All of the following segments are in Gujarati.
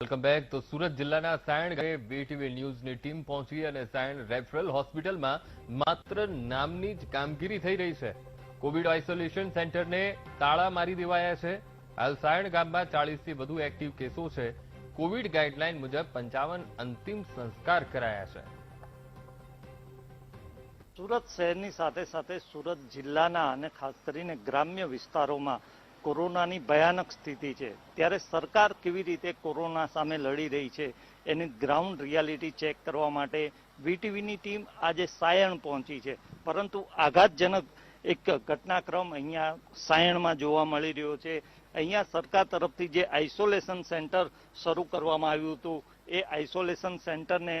Welcome back. તો સુરત જિલ્લાના સાયણ ગામે વીટીવી ન્યૂઝની ટીમ પહોંચી અને સાયણ રેફરલ હોસ્પિટલમાં માત્ર નામની જ કામગીરી થઈ રહી છે। કોવિડ આઇસોલેશન સેન્ટરને તાળા મારી દેવાયા છે। હાલ સાયણ ગામમાં 40થી વધુ એક્ટિવ કેસો છે। કોવિડ ગાઈડલાઈન મુજબ 55 અંતિમ સંસ્કાર કરાયા છે। સુરત શહેરની સાથે સાથે સુરત જિલ્લાના અને ખાસ કરીને ગ્રામ્ય વિસ્તારોમાં કોરોનાની ભયાનક સ્થિતિ છે। ત્યારે સરકાર કેવી રીતે કોરોના સામે લડી રહી છે એની ગ્રાઉન્ડ રિયાલિટી ચેક કરવા માટે વીટીવીની ટીમ આજે સાયણ પહોંચી છે। પરંતુ આઘાતજનક એક ઘટનાક્રમ અહીંયા સાયણમાં જોવા મળી રહ્યો છે। અહીંયા સરકાર તરફથી જે આઇસોલેશન સેન્ટર શરૂ કરવામાં આવ્યું હતું એ આઇસોલેશન સેન્ટરને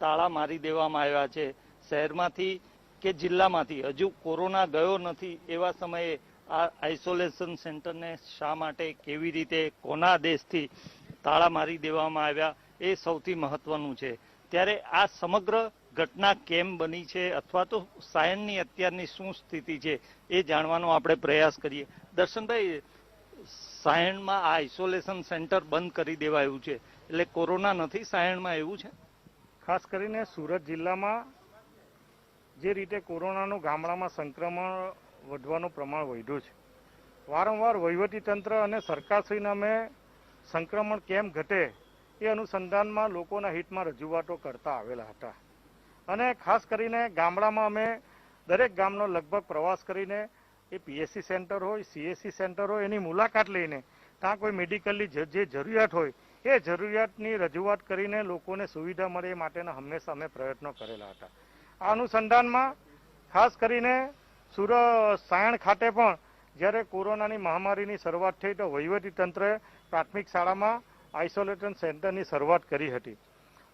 તાળા મારી દેવામાં આવ્યા છે। શહેરમાંથી કે જિલ્લામાંથી હજુ કોરોના ગયો નથી એવા સમયે આ આઇસોલેશન સેન્ટરને શા માટે, કેવી રીતે, કોના આદેશથી તાળા મારી દેવામાં આવ્યા એ સૌથી મહત્વનું છે। ત્યારે આ સમગ્ર ઘટના કેમ બની છે અથવા તો સાયણની અત્યારની શું સ્થિતિ છે એ જાણવાનો આપણે પ્રયાસ કરીએ। દર્શનભાઈ, સાયણમાં આ આઇસોલેશન સેન્ટર બંધ કરી દેવાયું છે એટલે કોરોના નથી સાયણમાં, એવું છે? ખાસ કરીને સુરત જિલ્લામાં જે રીતે કોરોનાનું ગામડામાં સંક્રમણ વધવાનું પ્રમાણ વધ્યું છે, વારંવાર વહીવટીતંત્ર અને સરકારશ્રીને અમે સંક્રમણ કેમ ઘટે એ અનુસંધાનમાં લોકોના હિતમાં રજૂઆતો કરતા આવેલા હતા। અને ખાસ કરીને ગામડામાં અમે દરેક ગામનો લગભગ પ્રવાસ કરીને એ પીએસસી સેન્ટર હોય, સીએસસી સેન્ટર હોય એની મુલાકાત લઈને ત્યાં કોઈ મેડિકલની જે જરૂરિયાત હોય એ જરૂરિયાતની રજૂઆત કરીને લોકોને સુવિધા મળે એ માટેના હંમેશા અમે પ્રયત્નો કરેલા હતા। આ અનુસંધાનમાં ખાસ કરીને સાયણ ખાતે પણ જ્યારે કોરોનાની મહામારીની શરૂઆત થઈ તો વહીવટીતંત્રએ પ્રાથમિક શાળામાં આઇસોલેશન સેન્ટરની શરૂઆત કરી હતી।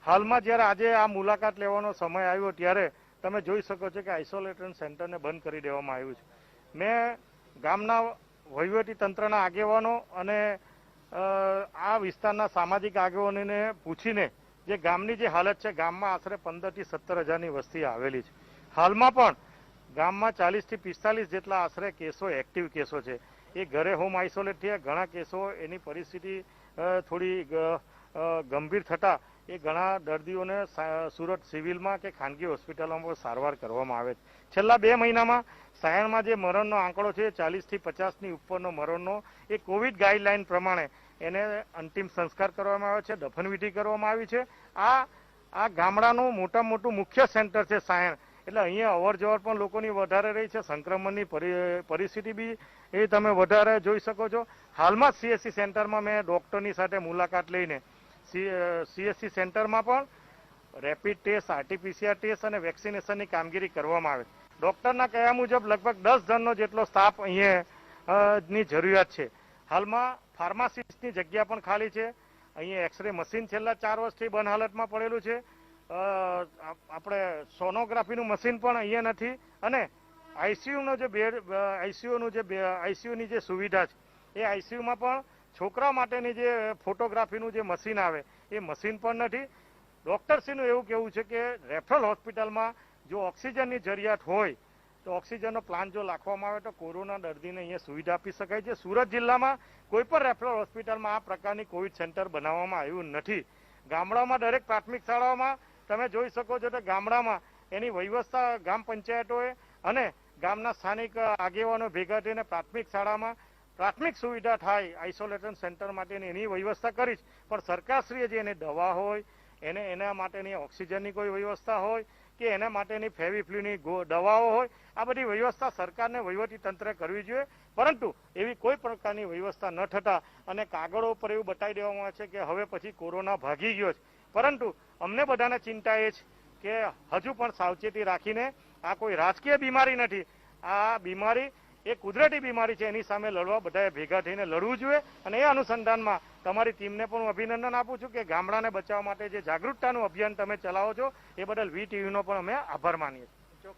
હાલમાં જ્યારે આજે આ મુલાકાત લેવાનો સમય આવ્યો ત્યારે તમે જોઈ શકો છો કે આઇસોલેશન સેન્ટરને બંધ કરી દેવામાં આવ્યું છે। મેં ગામના વહીવટીતંત્રના આગેવાનો અને આ વિસ્તારના સામાજિક આગેવાનોને પૂછીને જે ગામની જે હાલત છે, ગામમાં આશરે 15થી 17 હજારની વસ્તી આવેલી છે। હાલમાં પણ ગામમાં 40થી 45 જેટલા આશરે કેસો એક્ટિવ કેસો છે। એ ઘરે હોમ આઇસોલેટ થયા, ઘણા કેસો એની પરિસ્થિતિ થોડી ગંભીર થતા એ ઘણા દર્દીઓને સુરત સિવિલમાં કે ખાનગી હોસ્પિટલોમાં સારવાર કરવામાં આવે છે। છેલ્લા 2 મહિનામાં સાયણમાં જે મરણનો આંકડો છે 40થી 50ની ઉપરનો મરણનો એ કોવિડ ગાઈડલાઈન પ્રમાણે એને અંતિમ સંસ્કાર કરવામાં આવે છે, દફનવિધિ કરવામાં આવી છે। આ ગામડાનું મોટું મુખ્ય સેન્ટર છે સાયણ, એટલે અહીંયા અવર જવર પણ લોકોની વધારે રહી છે। સંક્રમણની પરિસ્થિતિ બી એ તમે વધારે જોઈ શકો છો। હાલમાં સીએસસી સેન્ટરમાં મેં ડોક્ટરની સાથે મુલાકાત લઈને સીએસસી સેન્ટરમાં પણ રેપિડ ટેસ્ટ, આરટીપીસીઆર ટેસ્ટ અને વેક્સિનેશનની કામગીરી કરવામાં આવે છે। ડોક્ટરના કહ્યા મુજબ લગભગ 10 જણનો જેટલો સ્ટાફ અહીંયાની જરૂરિયાત છે। હાલમાં ફાર્માસિસ્ટની જગ્યા પણ ખાલી છે। અહીંયા એક્સરે મશીન છેલ્લા 4 વર્ષથી બંધ હાલતમાં પડેલું છે। આપણે સોનોગ્રાફીનું મશીન પણ અહીંયા નથી અને આઈસીયુનો જે બેડ, આઈસીયુની જે સુવિધા છે એ આઈસીયુમાં પણ છોકરા માટેની જે ફોટોગ્રાફીનું જે મશીન આવે એ મશીન પણ નથી। ડોક્ટરશ્રીનું એવું કહેવું છે કે રેફરલ હોસ્પિટલમાં જો ઓક્સિજનની જરૂરિયાત હોય તો ઓક્સિજનનો પ્લાન્ટ જો રાખવામાં આવે તો કોરોના દર્દીને અહીંયા સુવિધા આપી શકાય છે। સુરત જિલ્લામાં કોઈ પણ રેફરલ હોસ્પિટલમાં આ પ્રકારની કોવિડ સેન્ટર બનાવવામાં આવ્યું નથી। ગામડામાં દરેક પ્રાથમિક શાળાઓમાં તમે જોઈ શકો છો કે ગામડામાં એની વ્યવસ્થા ગ્રામ પંચાયતોએ અને ગામના સ્થાનિક આગેવાનો ભેગા થઈને પ્રાથમિક શાળામાં પ્રાથમિક સુવિધા થાય આઇસોલેશન સેન્ટર માટેની એની વ્યવસ્થા કરી છે। પણ સરકારશ્રીએ જે એને દવા હોય, એના માટેની ઓક્સિજનની કોઈ વ્યવસ્થા હોય કે એના માટેની ફેવિફ્લુની દવાઓ હોય, આ બધી વ્યવસ્થા સરકારને વહીવટીતંત્રે કરવી જોઈએ। પરંતુ એવી કોઈ પ્રકારની વ્યવસ્થા ન થતા અને કાગળો ઉપર એવું બતાવી દેવામાં આવે છે કે હવે પછી કોરોના ભાગી ગયો છે। પરંતુ અમને બધાને ચિંતા એ છે કે હજુ પણ સાવચેતી રાખીને આ કોઈ રાજકીય બીમારી નથી, આ બીમારી એ કુદરતી બીમારી છે, એની સામે લડવા બધાએ ભેગા થઈને લડવું જોઈએ। અને એ અનુસંધાનમાં તમારી ટીમને પણ હું અભિનંદન આપું છું કે ગામડાને બચાવવા માટે જે જાગૃતતાનું અભિયાન તમે ચલાવો છો એ બદલ વીટીવીનો પણ અમે આભાર માનીએ છીએ।